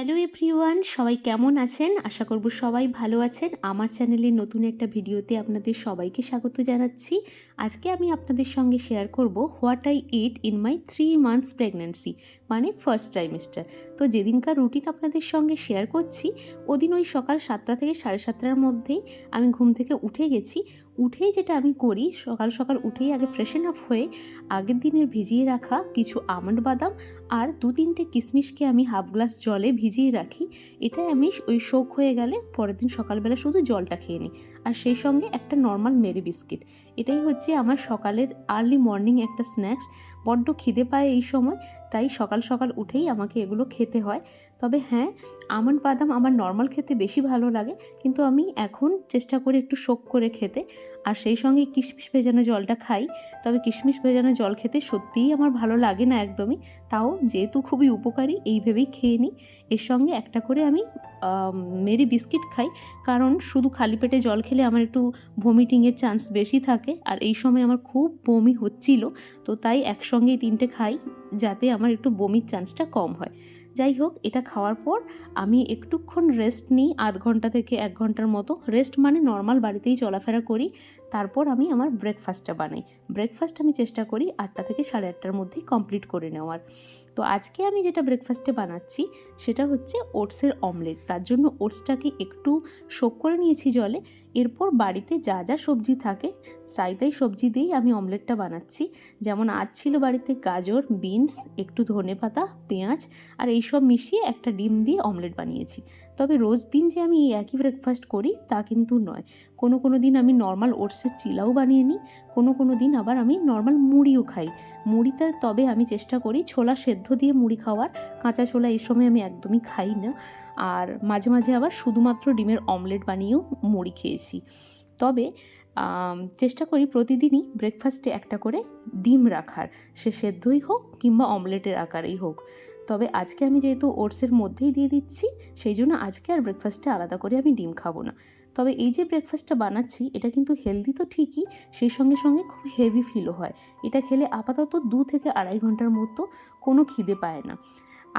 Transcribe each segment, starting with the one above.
Hello everyone, সবাই কেমন আছেন? আশা করব সবাই ভালো আছেন। আমার চ্যানেলের নতুন একটা ভিডিওতে আপনাদের সবাইকে স্বাগত জানাচ্ছি। আজকে আমি আপনাদের সঙ্গে শেয়ার করব what I it in my 3 months pregnancy, মানে ফার্স্ট ট্রাইমেস্টার। তো যেদিনকার রুটিন আপনাদের সঙ্গে শেয়ার করছি, ওদিন ওই সকাল 7টা থেকে 7:30টার মধ্যেই আমি ঘুম থেকে উঠে গেছি। উঠেই যেটা আমি করি, সকাল সকাল উঠেই আগে ফ্রেশন আপ হয়ে আগের দিনের ভিজিয়ে রাখা কিছু আমন্ড বাদাম আর 2-3টে কিশমিশকে আমি হাফ গ্লাস জলে ভিজিয়ে রাখি। এটাই আমি ওই শোক হয়ে গেলে পরের দিন সকালবেলা শুধু জলটা খেয়ে নিই। আর সেই সঙ্গে একটা নর্মাল মেরি বিস্কিট। এটাই হচ্ছে আমার সকালের আর্লি মর্নিং একটা স্ন্যাক্স। বড্ড খিদে পায় এই সময়, তাই সকাল সকাল উঠেই আমাকে এগুলো খেতে হয়। তবে হ্যাঁ, আমন্ড বাদাম আমার নর্মাল খেতে বেশি ভালো লাগে, কিন্তু আমি এখন চেষ্টা করি একটু শোক করে খেতে। আর সেই সঙ্গে কিশমিশ ভেজানো জলটা খাই। তবে কিশমিশ ভেজানো জল খেতে সত্যিই আমার ভালো লাগে না একদমই। তাও যেহেতু খুবই উপকারী, এই ভেবেই খেয়ে নিই। এর সঙ্গে একটা করে আমি মেরি বিস্কিট খাই, কারণ শুধু খালি পেটে জল খেলে আমার একটু ভমিটিংয়ের চান্স বেশি থাকে। আর এই সময় আমার খুব বমি হচ্ছিল, তো তাই একসঙ্গেই 3টে খাই, যাতে আমার একটু বমির চান্সটা কম হয়। যাই হোক, এটা খাওয়ার পর আমি একটুক্ষণ রেস্ট নিই, আধ ঘন্টা থেকে 1 ঘন্টার মতো। রেস্ট মানে নর্মাল বাড়িতেই চলাফেরা করি। তারপর আমি আমার ব্রেকফাস্টটা বানাই। ব্রেকফাস্ট আমি চেষ্টা করি 8টা থেকে 8:30টার মধ্যেই কমপ্লিট করে নেওয়ার। তো আজকে আমি যেটা ব্রেকফাস্টে বানাচ্ছি সেটা হচ্ছে ওটসের অমলেট। তার জন্য ওটসটাকে একটু সোক করে নিয়েছি জলে। এরপর বাড়িতে যা যা সবজি থাকে তাই সবজি দিয়েই আমি অমলেটটা বানাচ্ছি। যেমন আজ ছিল বাড়িতে গাজর, বিনস, একটু ধনেপাতা, পেঁয়াজ আর এইসব মিশিয়ে একটা ডিম দিয়ে অমলেট বানিয়েছি। তবে রোজ দিন যে আমি এই একই ব্রেকফাস্ট করি তা কিন্তু নয়। কোনো দিন আমি নর্মাল ওটসের চিলাও বানিয়ে নিই, কোনো দিন আবার আমি নর্মাল মুড়িও খাই। মুড়িতে তবে আমি চেষ্টা করি ছোলা সেদ্ধ দিয়ে মুড়ি খাওয়ার। কাঁচা ছোলা এই সময় আমি একদমই খাই না। আর মাঝে মাঝে আবার শুধুমাত্র ডিমের অমলেট বানিয়েও মুড়ি খেয়েছি। তবে চেষ্টা করি প্রতিদিনই ব্রেকফাস্টে একটা করে ডিম রাখার, সে সেদ্ধই হোক কিংবা অমলেটের আকারেই হোক। তবে আজকে আমি যেহেতু ওটসের মধ্যেই দিয়ে দিচ্ছি, সেই জন্য আজকে আর ব্রেকফাস্টে আলাদা করে আমি ডিম খাবো না। তবে এই যে ব্রেকফাস্টটা বানাচ্ছি এটা কিন্তু হেলদি তো ঠিকই, সেই সঙ্গে সঙ্গে খুব হেভি ফিলও হয়। এটা খেলে আপাতত 2 থেকে 2.5 ঘন্টার মতো কোনো খিদে পায় না।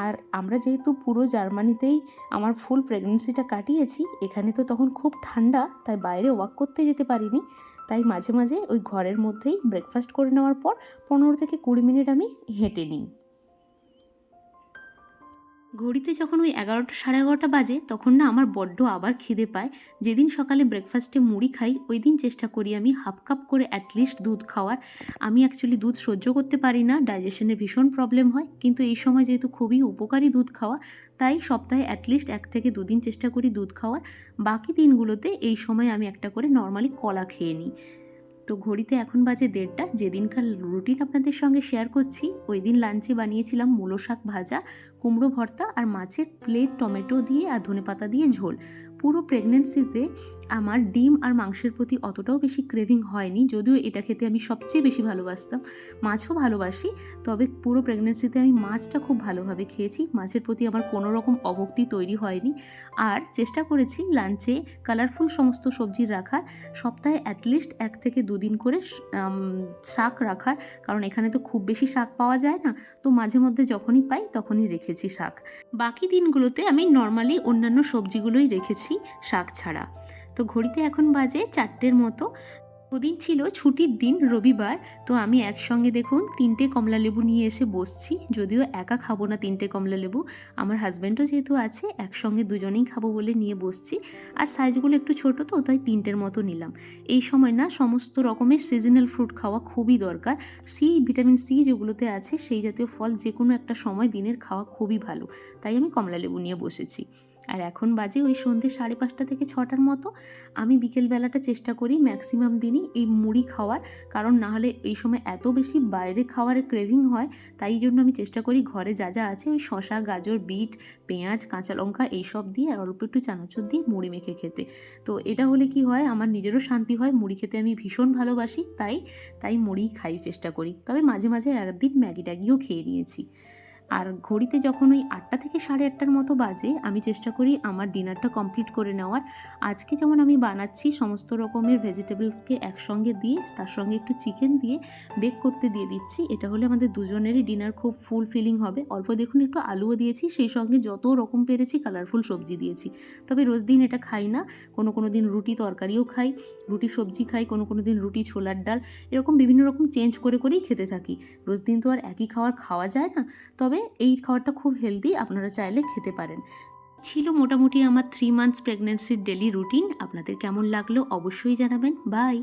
আর আমরা যেহেতু পুরো জার্মানিতেই আমার ফুল প্রেগনেন্সিটা কাটিয়েছি, এখানে তো তখন খুব ঠান্ডা, তাই বাইরে ওয়াক করতে যেতে পারিনি। তাই মাঝে মাঝে ওই ঘরের মধ্যেই ব্রেকফাস্ট করে নেওয়ার পর 15 থেকে 20 মিনিট আমি হেঁটে নিই। ঘড়িতে যখন ওই 11টা 11:30 বাজে, তখন না আমার বড্ড আবার খিদে পায়। যেদিন সকালে ব্রেকফাস্টে মুড়ি খাই ওই দিন চেষ্টা করি আমি হাফ কাপ করে অ্যাটলিস্ট দুধ খাওয়ার। আমি অ্যাকচুয়ালি দুধ সহ্য করতে পারি না, ডাইজেশনের ভীষণ প্রবলেম হয়, কিন্তু এই সময় যেহেতু খুবই উপকারী দুধ খাওয়া, তাই সপ্তাহে অ্যাটলিস্ট 1 থেকে 2 দিন চেষ্টা করি দুধ খাওয়ার। বাকি দিনগুলোতে এই সময় আমি একটা করে নর্মালি কলা খেয়ে নিই। তো ঘড়িতে এখন বাজে 1:30টা। যেদিনকার রুটিন আপনাদের সঙ্গে শেয়ার করছি, ওই দিন লাঞ্চে বানিয়েছিলাম মূলো শাক ভাজা, কুমড়ো ভর্তা আর মাছের প্লেন টমেটো দিয়ে আর ধনেপাতা দিয়ে ঝোল। পুরো প্রেগনেন্সিতে আমার ডিম আর মাংসের প্রতি অতটাও বেশি ক্রেভিং হয়নি, যদিও এটা খেতে আমি সবচেয়ে বেশি ভালোবাসতাম। মাছও ভালোবাসি, তবে পুরো প্রেগনেন্সিতে আমি মাছটা খুব ভালোভাবে খেয়েছি। মাছের প্রতি আমার কোনো রকম অভক্তি তৈরি হয়নি। আর চেষ্টা করেছি লাঞ্চে কালারফুল সমস্ত সবজি রাখার, সপ্তাহে অ্যাটলিস্ট 1 থেকে 2 দিন করে শাক রাখার, কারণ এখানে তো খুব বেশি শাক পাওয়া যায় না। তো মাঝে মধ্যে যখনই পাই তখনই রেখেছি শাক। বাকি দিনগুলোতে আমি নর্মালি অন্যান্য সবজিগুলোই রেখেছি, শাক ছাড়া। তো ঘড়িতে এখন বাজে 4টের মতো। ওদিন ছিল ছুটির দিন, রবিবার। তো আমি একসঙ্গে দেখুন 3টে কমলা লেবু নিয়ে এসে বসছি। যদিও একা খাবো না 3টে কমলা লেবু, আমার হাজব্যান্ডও যেহেতু আছে, একসঙ্গে দুজনেই খাবো বলে নিয়ে বসছি। আর সাইজগুলো একটু ছোটো, তো তাই 3টের মতো নিলাম। এই সময় না সমস্ত রকমের সিজনাল ফ্রুট খাওয়া খুবই দরকার। ভিটামিন সি যেগুলোতে আছে, সেই জাতীয় ফল যে কোনো একটা সময় দিনের খাওয়া খুবই ভালো। তাই আমি কমলা লেবু নিয়ে বসেছি। আর এখন বাজে ওই সন্ধ্যে 5:30 থেকে 6টার মতো। আমি বিকেলবেলাটা চেষ্টা করি ম্যাক্সিমাম দিনই এই মুড়ি খাওয়ার, কারণ না হলে এই সময় এত বেশি বাইরে খাওয়ারের ক্রেভিং হয়। তাই জন্য আমি চেষ্টা করি ঘরে যা যা আছে ওই শসা, গাজর, বিট, পেঁয়াজ, কাঁচা লঙ্কা এইসব দিয়ে আর অল্প একটু চানাচুর দিয়ে মুড়ি মেখে খেতে। তো এটা হলে কি হয়, আমার নিজেরও শান্তি হয়, মুড়ি খেতে আমি ভীষণ ভালোবাসি, তাই মুড়িই খাই চেষ্টা করি। তবে মাঝে মাঝে একদিন ম্যাগি ট্যাগিও খেয়ে নিয়েছি। আর ঘড়িতে যখন ওই 8টা থেকে 8:30টার মতো বাজে আমি চেষ্টা করি আমার ডিনারটা কমপ্লিট করে নেওয়ার। আজকে যেমন আমি বানাচ্ছি সমস্ত রকমের ভেজিটেবলসকে একসঙ্গে দিয়ে তার সঙ্গে একটু চিকেন দিয়ে বেক করতে দিয়ে দিচ্ছি। এটা হলে আমাদের দুজনেরই ডিনার খুব ফুল ফিলিং হবে। অল্প দেখুন একটু আলুও দিয়েছি, সেই সঙ্গে যত রকম পেরেছি কালারফুল সবজি দিয়েছি। তবে রোজ দিন এটা খাই না, কোনো দিন রুটি তরকারিও খাই, রুটি সবজি খাই, কোনো দিন রুটি ছোলার ডাল, এরকম বিভিন্ন রকম চেঞ্জ করেই খেতে থাকি। রোজ দিন তো আর একই খাবার খাওয়া যায় না, তবে এই খাবারটা খুব হেলদি, আপনারা চাইলে খেতে পারেন। ছিল মোটামুটি আমার 3 মান্থস প্রেগন্যান্সির ডেলি রুটিন। আপনাদের কেমন লাগলো অবশ্যই জানাবেন। বাই।